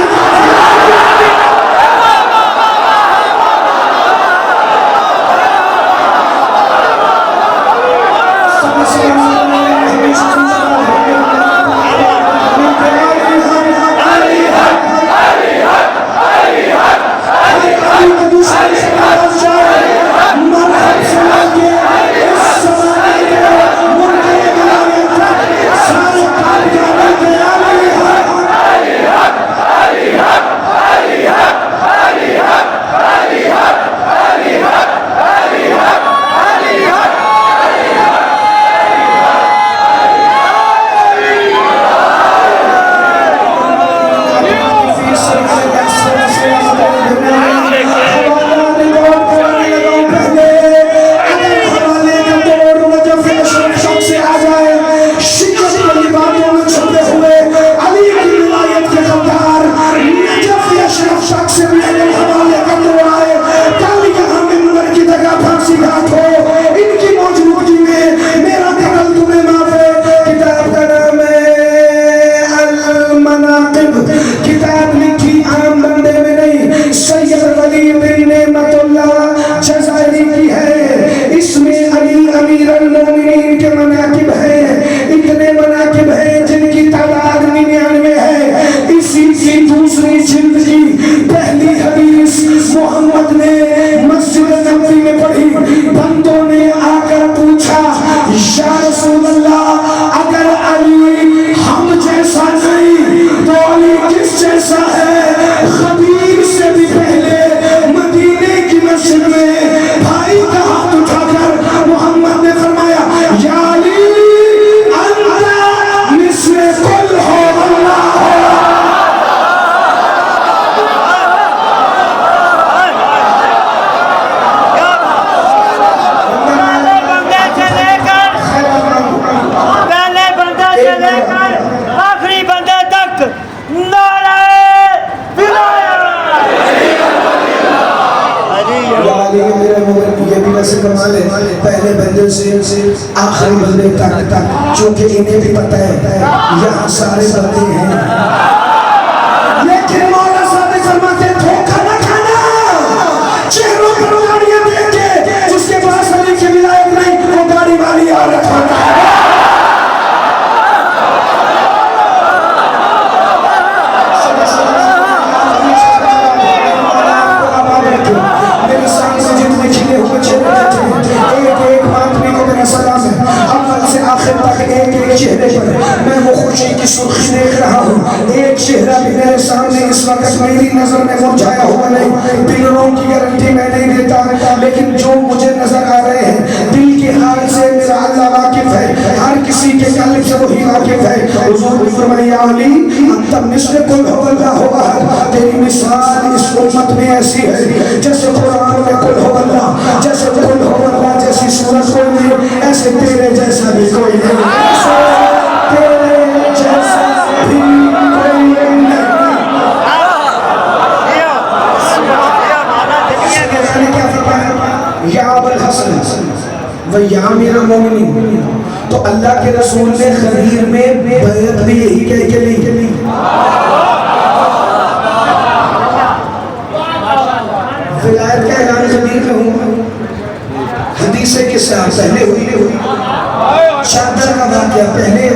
پہلے بندے سے آخری بندے تک چونکہ انہیں بھی پتہ ہے یہاں سارے بندے ہیں لیکن مولا صاحب فرماتے دھوکہ نہ کھانا چہروں پر گاڑیاں دیکھ کے جس کے پاس علی کی ولایت نہیں وہ گاڑی والی عورت ہوتا ہے. میرے سامنے جتنے کھلے ہوئے آخر تک ایک چہرے پر میں وہ خوشی کی سرخی دیکھ رہا ہوں. ایک چہرہ بھی میرے سامنے اس وقت میری نظر میں مرجھایا ہوا نہیں. دلوں کی گارنٹی میں نہیں دیتا لیکن جو مجھے نظر آ رہے ہیں دل کے حال سے میرا اللہ واقف ہے. ہر کسی کے قلب سے وہی واقف ہے. حضور نے فرمایا علی انت مثل قل هو الله احد. تیری مثال اس امت میں ایسی ہے جیسے قرآن میں قل هو اللہ, جیسے قل هو اللہ جیسی سورت کوئی نہیں, ایسے تیرے جیسا بھی کوئی نہیں, تیرے جیسا بھی کوئی نہیں. کیا فرمایا یا ابو الحسن و یا امیر المومنین. تو اللہ کے رسول نے غدیر میں بیعت بھی یہی کہہ کے لی. ولایت کا اعلان غدیر میں ہوں. حدیث کے ساتھ پہلے ہوئی چادر کا واقعہ پہلے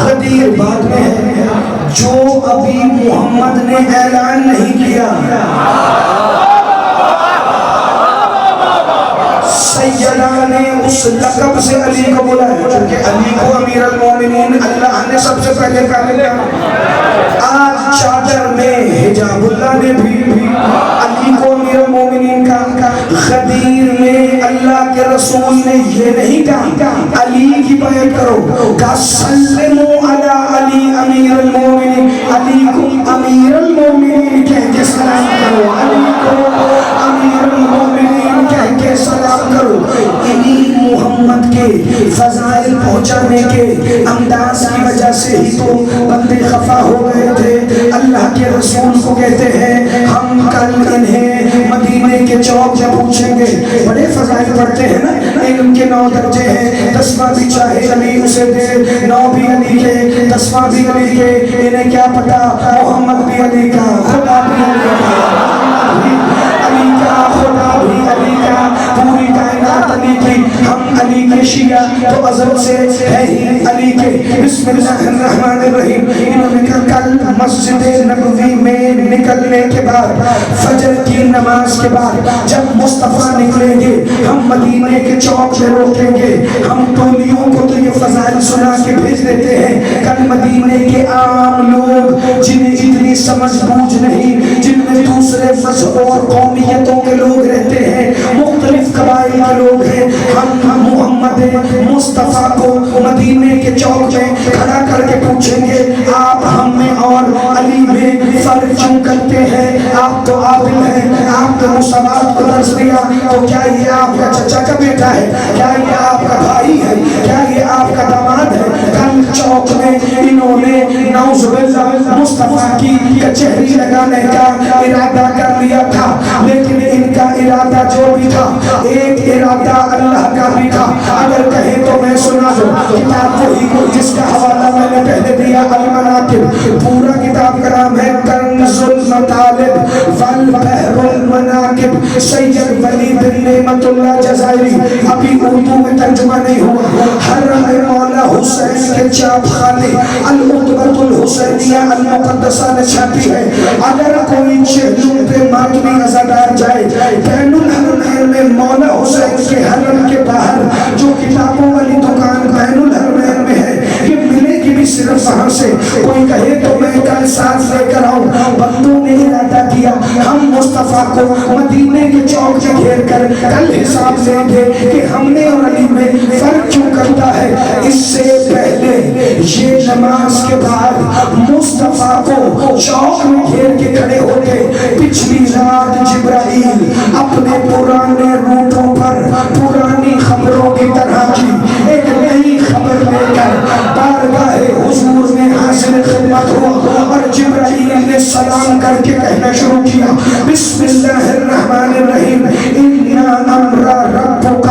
غدیر بعد میں ہے. جو ابھی محمد نے اعلان نہیں کیا سیدہ نے اس لقب سے علی کو بلایا کیونکہ علی کو امیر المومنین اللہ نے سب سے پہلے کہا. آج چادر میں حجاب اللہ نے بھی علی کو امیر المومنین کہا. غدیر میں اللہ کے رسول نے یہ نہیں کہا علی کی بیعت کرو, کہا سلموا علی علی امیر المومنین. علی کو امیر المومنین کہہ کے سلام کرو, علی کو امیر المومنین کہہ کے سلام کرو. انہی محمد محمد کے فضائل پہنچانے کے انداز کی وجہ سے ہی تو بندے خفا ہو گئے تھے. اللہ کے رسول کو کہتے ہیں ہم کل انہیں مدینے کے چوک جب پوچھیں گے, بڑے فضائل پڑھتے ہیں نا, علم کے 9 درجے ہیں, 10واں بھی چاہے علی اسے دے, 9 بھی علی کے, 10واں بھی علی کے, انہیں کیا پتا محمد بھی علی کا, خدا بھی علی کا, خدا بھی علی کا, پوری کائنات علی کی. ہم علی کے شیعہ تو ازل سے ہے ہی علی کے. بسم اللہ الرحمن الرحیم. انہوں نے کہا کل مسجد نبوی میں نکلنے کے بعد, فجر کی نماز کے بعد جب مصطفیٰ نکلیں گے ہم مدینے کے چوک میں روکیں گے. ہم ٹولیوں کو تو یہ فضائل سنا کے بھیج دیتے ہیں. کل مدینے کے عام لوگ جنہیں اتنی سمجھ بوجھ نہیں, جن میں دوسرے مذہب اور قومیتوں کے لوگ رہتے ہیں, مختلف قبائل کے لوگ ہیں, ہم محمد مصطفیٰ کو مدینے کے چوک میں کھڑا کر کے پوچھیں گے آپ ہم میں اور علی میں فرق کیوں کرتے ہیں؟ آپ تو عادل ہیں, آپ تو مساوات کو درس دیا, تو کیا یہ آپ کا چچا کا بیٹا ہے؟ کیا یہ آپ کا بھائی ہے؟ کیا یہ آپ کا داماد ہے؟ کل چوک میں انہوں نے نعوذ باللہ مصطفیٰ کی کچہری لگانے کا ارادہ کر لیا تھا, لیکن ان کا ارادہ جو بھی تھا ایک ارادہ اللہ کا بھی تھا. اگر کہیں تو میں سنا دوں کتاب وہی جس کا حوالہ میں نے پہلے دیا, المناقب. پورا کتاب کا نام ہے کنز المطالب والبحر المناقب, سید ولی بن نعمت اللہ جزائری. ابھی اردو میں ترجمہ نہیں ہوا. حرم مولا حسین کے چاپ خانے العتبۃ الحسینیہ المقدسہ نے چھاپی ہے. اگر کوئی چہلم پہ ماتمی عزادار جائے بین الحرمین میں مولا حسین کے حرم کے باہر جو کتابوں والی دکان بین الحرمین میں ہے, یہ ملے گی بھی صرف وہاں سے. کوئی کہے تو میں کل ساتھ لے کر آؤں. بندوں نے ارادہ کیا ہم مصطفیٰ کو مدینے کے چوک سے گھیر کر کل حساب لیں گے کہ ہم نے اور علی میں فرق کیوں کرتا ہے. اس سے پہلے یہ نماز کے بعد مصطفیٰ کو چوک میں گھیر کے کھڑے ہوتے. پچھلی رات جبرائیل اپنے پرانے روٹوں پر پرانی خبروں کی طرح کی ایک نئی خبر لے کر بارگاہ حضور میں حاضر خدمت ہوا, اور جبرائیل نے سلام کر کے کہنا شروع کیا بسم اللہ الرحمن الرحیم. اِنَّا أَمْرَ رَبُّكَ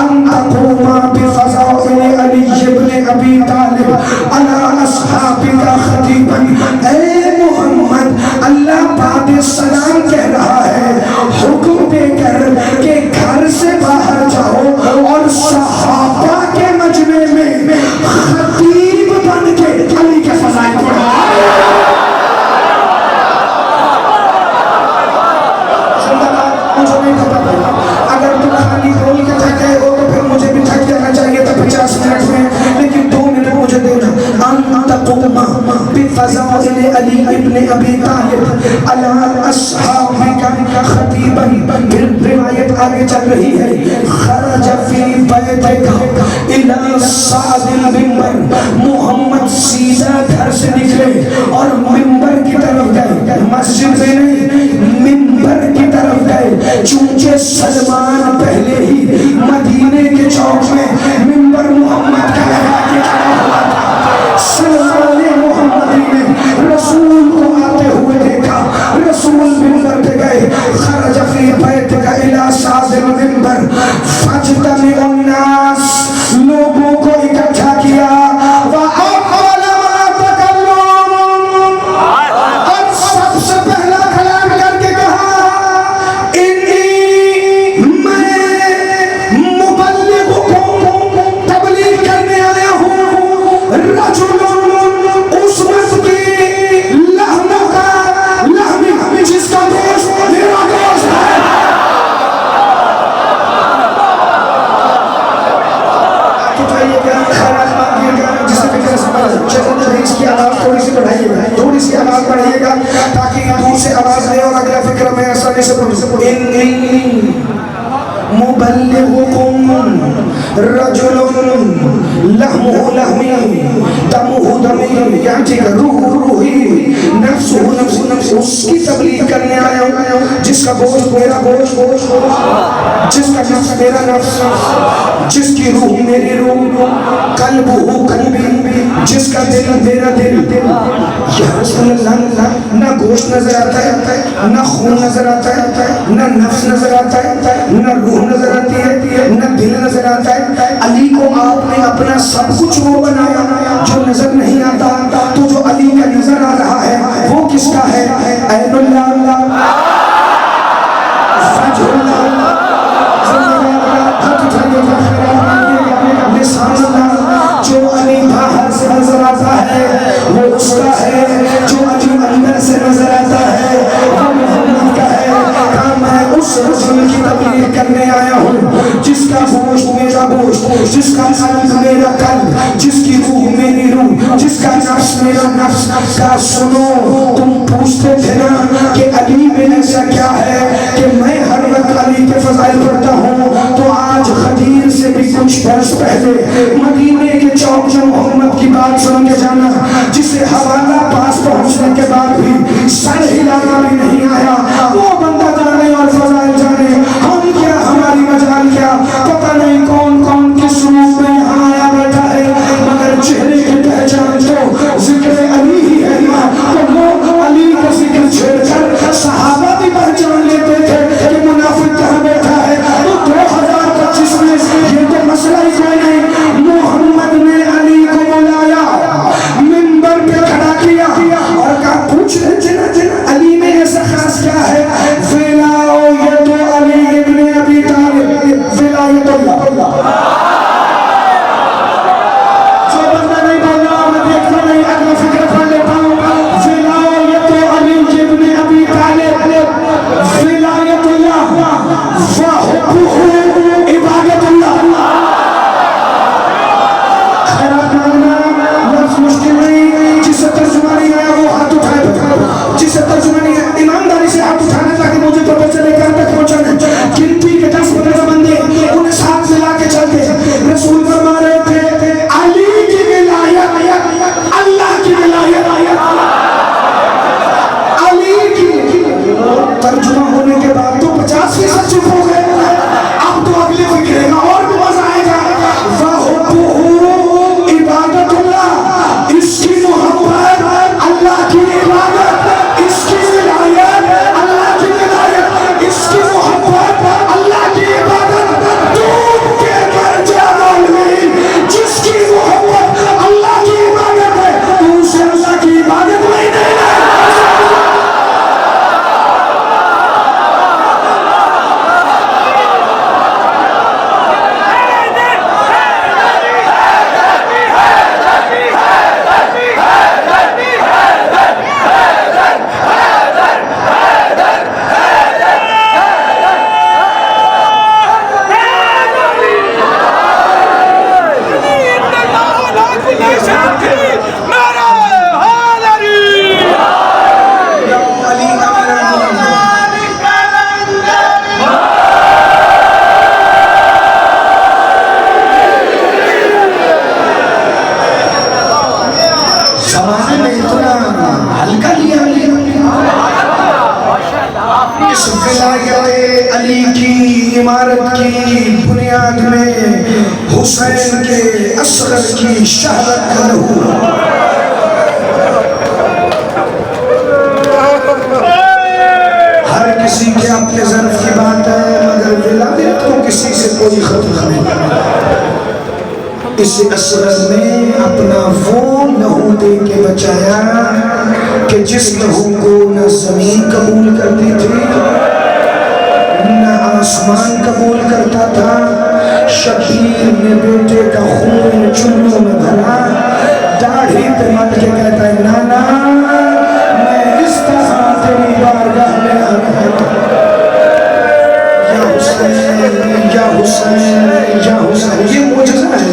أَن تَقُومَ بِفَضَائِلِ عَلِيِّ بْنِ أَبِي طَالِبٍ عَلَىٰ أَصْحَابِكَ خَطِيبًا. اے محمد, اللہ بعد سلام کہہ رہا ہے, حکم دے کر کہ گھر سے باہر جاؤ اور صحابہ کے مجمع میں خطیب بن کے علی کے فضائل پڑھاؤ. مجھے نہیں پتا, اگر تم خالی بول کے تھکے ہو تو پھر مجھے بھی تھک جانا چاہیے تھا 50 منٹ میں, لیکن 2 منٹ مجھے دینا. ان تقوم بفضائل علی ابن ابی طالب علی اصحابک خطیبا. پھر روایت آگے چل رہی ہے خرج فی بیتک الی صعد المنبر. محمد سیدھا گھر سے نکلے اور منبر کی طرف گئے, مسجد میں نہیں منبر کی طرف گئے. چونکہ سلمان پہلے ہی مدینے کے چوک میں منبر محمد کا لگا کے کھڑا ہوا تھا. سلمان محمدی نے رسول کو آتے ہوئے دیکھا, رسول منبر پہ گئے. خرج فی بیتک الی صعد المنبر فاجتمع الناس, لوگوں کو اکٹھا کیا. وَأَقْبَلَ مَا تَكَلُّمُ, اور سب سے پہلا کلام کر کے کہا انی میں مبلغکم, تبلیغ کرنے آیا ہوں, رجل اس وقت کی لحم کا لحم جس کا گوشت میرا گوشت ہے. تھوڑی سی آواز بڑھائیے گا تاکہ دور سے آواز آئے اور اگلا فکر میں آسانی سے پڑھ سکوں. انی مبلغکم رجل لحمہ لحمی دمہ دمی, یعنی ٹھیک ہے, روح روحی, نفسہ نفس, اس کی تبلیغ کرنے آیا ہوں جس کا گوشت میرا گوشت, جس کا نفس میرا نفس, جس کی روح میرا قلبہ قلبی، جس کا دل میرا دل. یا رسول اللہ، نہ گوشت نظر آتا ہے، نہ خون نظر آتا ہے، نہ نفس نظر آتا ہے، نہ روح نظر آتی ہے، نہ دل نظر آتا ہے. علی کو آپ نے اپنا سب کچھ وہ بنایا جو نظر نہیں آتا. تو جو علی کا نظر آ رہا ہے وہ کس کا ہے؟ عین اللہ، فجر اللہ، لسان اللہ. جو علی باہر سے نظر آتا ہے وہ اس کا ہے، جو علی اندر سے نظر آتا ہے وہ محمد کا ہے. میں اس رسول کی تبلیغ کرنے آیا ہوں جس کا گوشت میرا گوشت، جس کا قلب میرا قلب، جس کی روح میری روح، جس کا نفس میرا نفس. کا سنو، تم پوچھتے تھے نا کہ علی میں ایسا کیا ہے کہ میں ہر وقت علی کے فضائل پڑھتا ہوں. تو آج خدیر سے بھی کچھ برس پہلے مدینے کے چوک جو محمد کی بات سن کے جانا، جسے حوالہ پاس پہنچنے کے بعد بھی سر ہلانا بھی نہیں آیا، وہ بندہ جانے اور فضائل جانے. ہم کیا، ہماری مجال کیا، پتہ نہیں کون کون کس روپ میں یہاں آیا بیٹھا ہے، مگر چہرے کی پہچان تو ذکر علی ہی ہے. تو لوگ علی کا ذکر چھیڑ کر صحابہ بھی پہچان لیتے تھے کہ منافق کہاں بیٹھا ہے. تو 2025 میں یہ تو مسئلہ ہی کوئی نہیں. محمد نے علی کو بلایا، منبر پہ کھڑا کیا اور کہا پوچھ رہے جنا علی میں ایسا خاص کیا ہے؟ ولایت علی ابن ابی طالب، ولایت اللہ. جو بندہ نہیں بول رہا میں دیکھتا نہیں، اگلا فکر پڑھ لیتا ہوں. ولایت علی ابن ابی طالب، ولایت اللہ، وحبہ عبادت اللہ. خیرات مانگنا لفظ مشکل نہیں، جسے ترجمہ نہیں آیا وہ ہاتھ اٹھائے، جسے ترجمہ نہیں آیا ایمانداری سے ہاتھ اٹھانا تاکہ مجھے پتہ چلے کہاں تک پہنچانا. گنتی کے 10-15 بندے انہیں ساتھ ملا کے چلتے. رسول فرما رہے تھے علی کی ولایت اللہ کی ولایت، علی کی. ترجمہ ہونے کے بعد تو 50% چپ ہو گئے. اب تو اگلے فکرے گا اور بھی مزہ آئے گا. وحبہ عبادت اللہ، اس کی محبت اللہ کی عبادت، اس کی ولایت اللہ کی ولایت، اس کی محبت اللہ کی عبادت. ڈوب کے مر جا مولوی، جس کی محبت اللہ کی عبادت ہے تو اسے اللہ کی عبادت نہیں دینا. زمانے میں اتنا ہلکا لیا اس ولایت علی کی عمارت کی بنیاد میں حسین کے اصغر کی شہادت کا لہو. ہر کسی کے اپنے ظرف کی بات ہے، مگر ولایت کو کسی سے کوئی خطرہ نہیں. اس اصغر نے اپنا وہ لہو دے کے بچایا کہ جس لہو کو نہ زمین قبول کرتی تھی نہ آسمان قبول کرتا تھا. شبیر نے بیٹے کا خون چنوں میں بھرا، داڑھی پہ مت کے کہتا ہے نانا میں اس طرح تیری بارگاہ میں آنا ہے. یا حسین یا حسین یا حسین، یہ معجزہ ہے.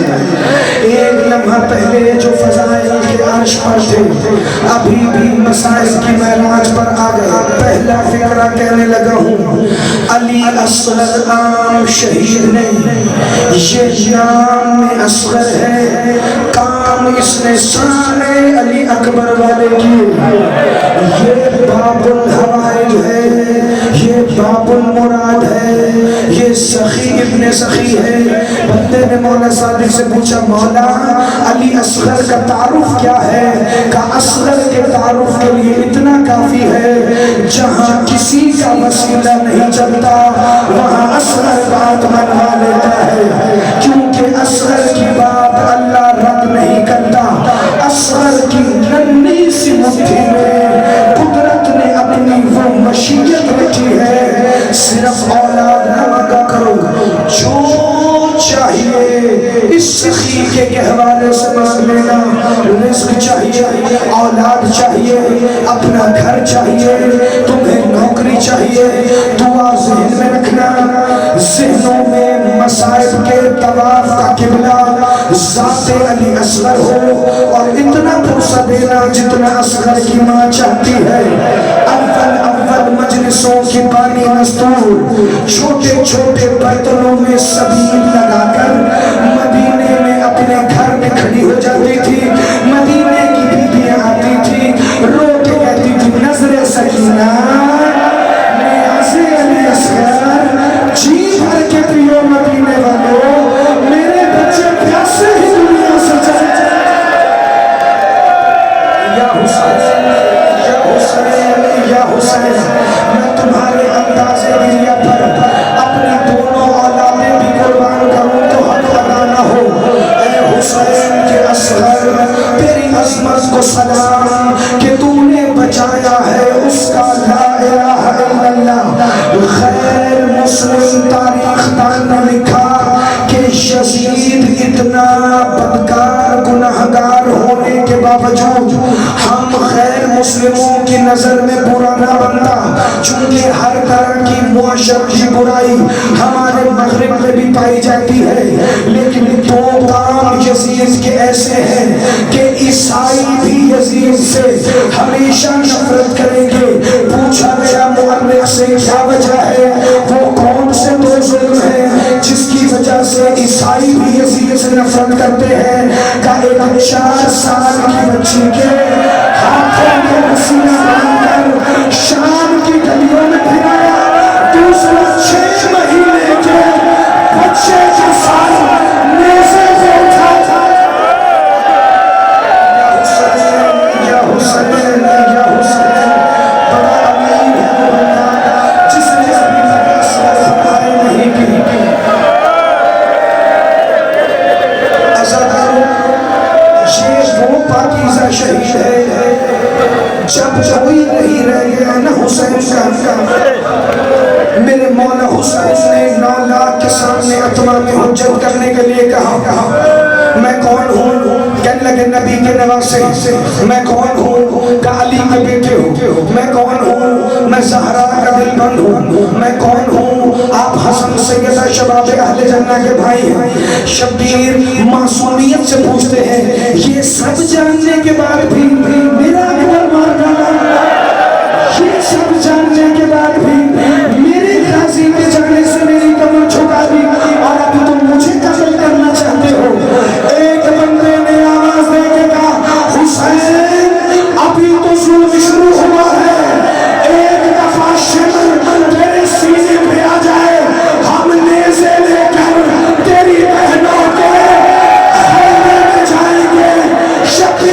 ایک لمحہ پہلے جو فضائل کے عرش پر تھے ابھی بھی مسائل کی معراج پر آ گئے. پہلا فکرہ کہنے لگا ہوں علی اصغر عام شہید نہیں، یہ نام میں اصغر ہے، کام اس نے سارے علی اکبر والے کیے. یہ باب الحوائج ہے، یہ باب المراد ہے، یہ یہ سخی ابن سخی ہے. بندے نے مولا صادق سے پوچھا مولا علی اصغر کا تعارف کیا ہے؟ کہا اصغر کے تعارف کے لیے اتنا کافی ہے جہاں کسی کا وسیلہ نہیں چلتا وہاں اصغر بات منوا لیتا ہے، کیونکہ اصغر کی بات اللہ رد نہیں کرتا. اصغر کی ننھی سی مٹھی میں قدرت نے اپنی وہ مشیت رکھی ہے. صرف اولاد نہ مانگا کرو، جو چاہیے اس سخی کے گہوارے سے مانگ لینا. رزق چاہیے، اولاد چاہیے، اپنا گھر چاہیے، تمہیں نوکری چاہیے. دعا ذہن میں رکھنا، ذہنوں میں مصائب کے طواف کا قبلہ ذات علی اصغر ہو، اور اتنا پرسہ دینا جتنا اصغر کی ماں چاہتی ہے. اول مجلسوں کی بانی مستور، چھوٹے چھوٹے برتنوں میں سبیل لگا کر مدینے میں اپنے گھر میں کھڑی ہو جاتی تھی. مدینے کی بیویاں آتی تھی، رو کے کہتی تھی نظر سکینہ نیاز علی اصغر، جی بھر کے پیو مدینے والوں، میرے بچے پیاسے ہی دنیا سے چلے جائیں. یا حسین یا حسین یا حسین، میں تمہارے انداز گریہ پر اپنی دونوں اولادیں بھی قربان کروں تو حق ادا نہ ہو. اے حسین کے اصغر، تیری عظمت کو سلام کہ تو نے بچایا ہے اس کا لا الہ الا اللہ. غیر مسلم تاریخ دان نے لکھا کہ یزید اتنا بدکار گناہگار ہونے کے باوجود ہم غیر مسلموں کی نظر میں برا نہ بنتا، چونکہ ہر طرح کی معاشرت کی برائی ہمارے مغرب میں بھی پائی جاتی ہے. لیکن دو کام یزید کے ایسے ہیں کہ عیسائی بھی یزید سے ہمیشہ نفرت کریں گے. پوچھا گیا مورخ سے کیا وجہ ہے؟ وہ کون سے دو ظلم ہیں جس کی وجہ سے عیسائی بھی یزید سے نفرت کرتے ہیں؟ کہ ایک 4 سال کی بچی کے ہاتھوں میں وسیلہ باندھ کر شام کی گلیوں میں پھرایا، دوسرا 6 مہینے کے بچے کے ساتھ نیزے کو اٹھا. یا حسین یا حسین یا حسین، بڑا امیر ہے وہ بندہ جس نے ابھی تک اصغر فرمائے نہیں کی. عزاداروں، یہ وہ پاکیزہ شہید ہے جب کوئی نہیں رہ گیا نا حسین کا. میرے مولا حسین نے 9 لاکھ کے سامنے اتمام حجت کرنے کے لیے کہا میں کون ہوں؟ کہنے لگے نبی کے نواسے. میں کون ہوں؟ کہ علی کے بیٹے ہوں. میں کون ہوں؟ میں زہرا کا دل بند ہوں. میں کون ہوں؟ آپ حسن سیدہ شباب اہل جنہ کے بھائی ہیں. شبیر معصومیت سے پوچھتے ہیں یہ سب جاننے کے بعد بھی میرا اکبر مار ڈالا، یہ سب جاننے کے بعد بھی میرے غازی کے جانے سے میری کمر جھکا دی اور ابھی تم مجھے قتل کرنا چاہتے ہو. ایک بندے نے آواز دے کے کہا حسین ابھی تو ظلم شروع ہوا ہے، ایک دفعہ شمر تیرے سینے پہ آ جائے ہم نیزے لے کر تیری بہنوں کے خیمے میں جائیں گے. شبیر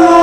9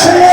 6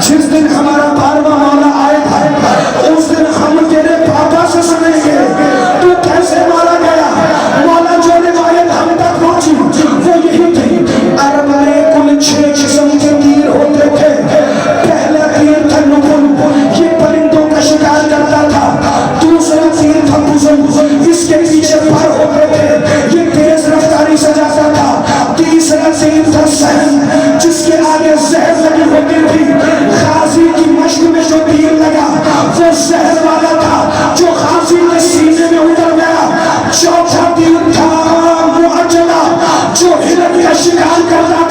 جس دن ہمارا 12واں مولا آئے تھا اس دن ہم تیرے پاپا سے سنیں گے تو کیسے مارا گیا. مولا جو روایت ہم تک پہنچی وہ یہی تھی. عرب میں کل 6 قسم کے تیر ہوتے تھے. پہلا تیر تھا نبل، یہ پرندوں کا شکار کرتا تھا. دوسرا تیر تھا بزن، اس کے پیچھے پر ہوتے تھے، یہ تیز رفتاری سے جاتا تھا. تیسرا تیر تھا سہن، جس کے آگے زہر لگی ہوتی تھی. غازی کی مشق میں جو تیر لگا وہ زہر والا تھا جو غازی کے سینے میں اتر گیا. چوتھا تیر تھا معجلہ جو ہرن کا شکار کرتا